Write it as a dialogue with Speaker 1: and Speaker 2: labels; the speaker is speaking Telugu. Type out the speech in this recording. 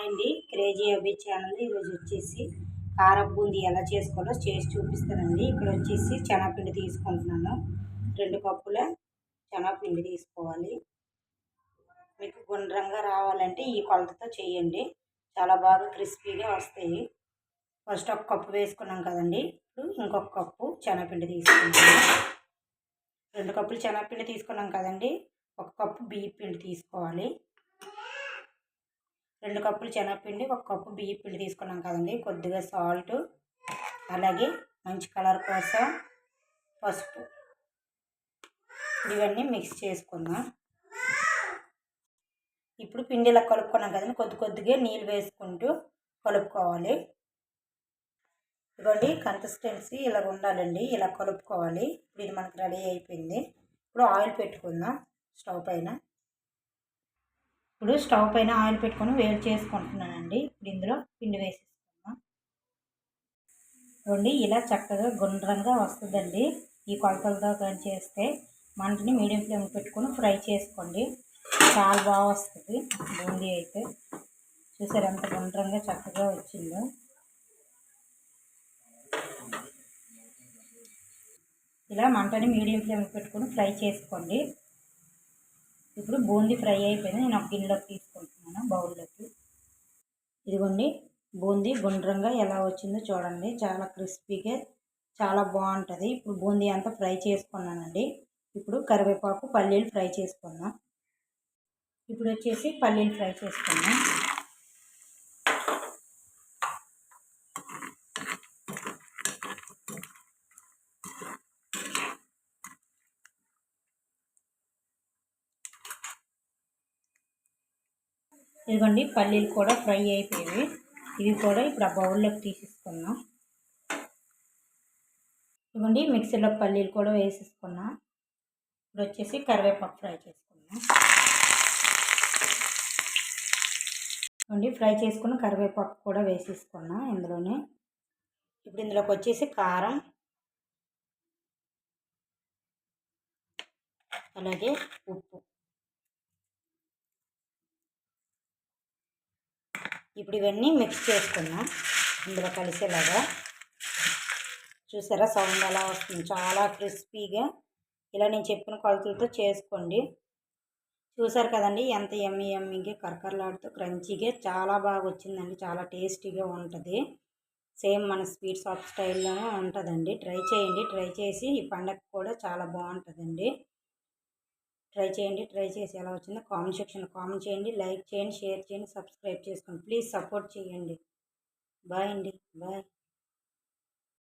Speaker 1: అండి క్రేజీ అభి ఛానల్ ఈరోజు వచ్చేసి కారం బూందీ ఎలా చేసుకోవాలో చేసి చూపిస్తానండి. ఇక్కడ వచ్చేసి శనగపిండి తీసుకుంటున్నాను. 2 కప్పుల శనగపిండి తీసుకోవాలి. మీకు గుండ్రంగా రావాలంటే ఈ కొలతతో చేయండి, చాలా బాగా క్రిస్పీగా వస్తాయి. ఫస్ట్ ఒక కప్పు వేసుకున్నాం కదండి, ఇప్పుడు ఇంకొక కప్పు శనగపిండి తీసుకుంటాను. 2 కప్పులు శనగపిండి తీసుకున్నాం కదండి, 1 కప్పు బియ్యం పిండి తీసుకోవాలి. 2 కప్పులు శనగపిండి, 1 కప్పు బియ్యం పిండి తీసుకున్నాం కదండి. కొద్దిగా సాల్ట్, అలాగే మంచి కలర్ కోసం పసుపు, ఇవన్నీ మిక్స్ చేసుకుందాం. ఇప్పుడు పిండి ఇలా కలుపుకున్నాం కదండి, కొద్దిగా నీళ్ళు వేసుకుంటూ కలుపుకోవాలి. ఇదిగోండి కన్సిస్టెన్సీ ఇలా ఉండాలండి, ఇలా కలుపుకోవాలి. ఇప్పుడు ఇది మనకు రెడీ అయిపోయింది. ఇప్పుడు ఆయిల్ పెట్టుకుందాం స్టవ్ పైన. ఇప్పుడు స్టవ్ పైన ఆయిల్ పెట్టుకొని వేడి చేసుకుంటున్నానండి. ఇప్పుడు ఇందులో పిండి వేసేసుకుందాం. చూడండి ఇలా చక్కగా గుండ్రంగా వస్తుందండి. ఈ కొలతలతో కానీ చేస్తే మంటని మీడియం ఫ్లేమ్ పెట్టుకొని ఫ్రై చేసుకోండి, చాలా బాగా వస్తుంది బూందీ అయితే. చూసారు ఎంత గుండ్రంగా చక్కగా వచ్చిందో. ఇలా మంటని మీడియం ఫ్లేమ్ పెట్టుకొని ఫ్రై చేసుకోండి. ఇప్పుడు బూందీ ఫ్రై అయిపోయింది, నేను ఒక గిన్నెలోకి తీసుకుంటున్నాను, బౌల్లోకి. ఇదిగోండి బూందీ గుండ్రంగా ఎలా వచ్చిందో చూడండి, చాలా క్రిస్పీగా చాలా బాగుంటుంది. ఇప్పుడు బూందీ అంతా ఫ్రై చేసుకున్నానండి. ఇప్పుడు కరివేపాకు, పల్లీలు ఫ్రై చేసుకుందాం. ఇప్పుడు వచ్చేసి పల్లీలు ఫ్రై చేసుకుందాం. ఇదిగోండి పల్లీలు కూడా ఫ్రై అయిపోయి, ఇవి కూడా ఇప్పుడు ఆ బౌల్లోకి తీసేసుకున్నాం. ఇదిగోండి మిక్సీలో పల్లీలు కూడా వేసేసుకున్నాం. ఇప్పుడు వచ్చేసి కరివేపాకు ఫ్రై చేసుకున్నాం. ఇదిగోండి ఫ్రై చేసుకున్న కరివేపాకు కూడా వేసేసుకున్నాం ఇందులోనే. ఇప్పుడు ఇందులోకి వచ్చేసి కారం, అలాగే ఉప్పు. ఇప్పుడు ఇవన్నీ మిక్స్ చేసుకున్నాం ఇందులో కలిసేలాగా. చూసారా సౌండ్ ఎలా వస్తుంది, చాలా క్రిస్పీగా. ఇలా నేను చెప్పిన కొలతలతో చేసుకోండి. చూసారు కదండి ఎంత యమ్మీగా కరకరలాడుతూ క్రంచీగా చాలా బాగా వచ్చిందండి, చాలా టేస్టీగా ఉంటుంది. సేమ్ మన స్వీట్ షాప్ స్టైల్లోనే ఉంటుందండి. ట్రై చేయండి, ట్రై చేసి ఈ పండగ కూడా చాలా బాగుంటుందండి. ట్రై చేసి ఎలా వచ్చిందో కామెంట్ సెక్షన్లో కామెంట్ చేయండి, లైక్ చేయండి, షేర్ చేయండి, సబ్స్క్రైబ్ చేసుకోండి. ప్లీజ్ సపోర్ట్ చేయండి. బాయ్ అండి, బాయ్.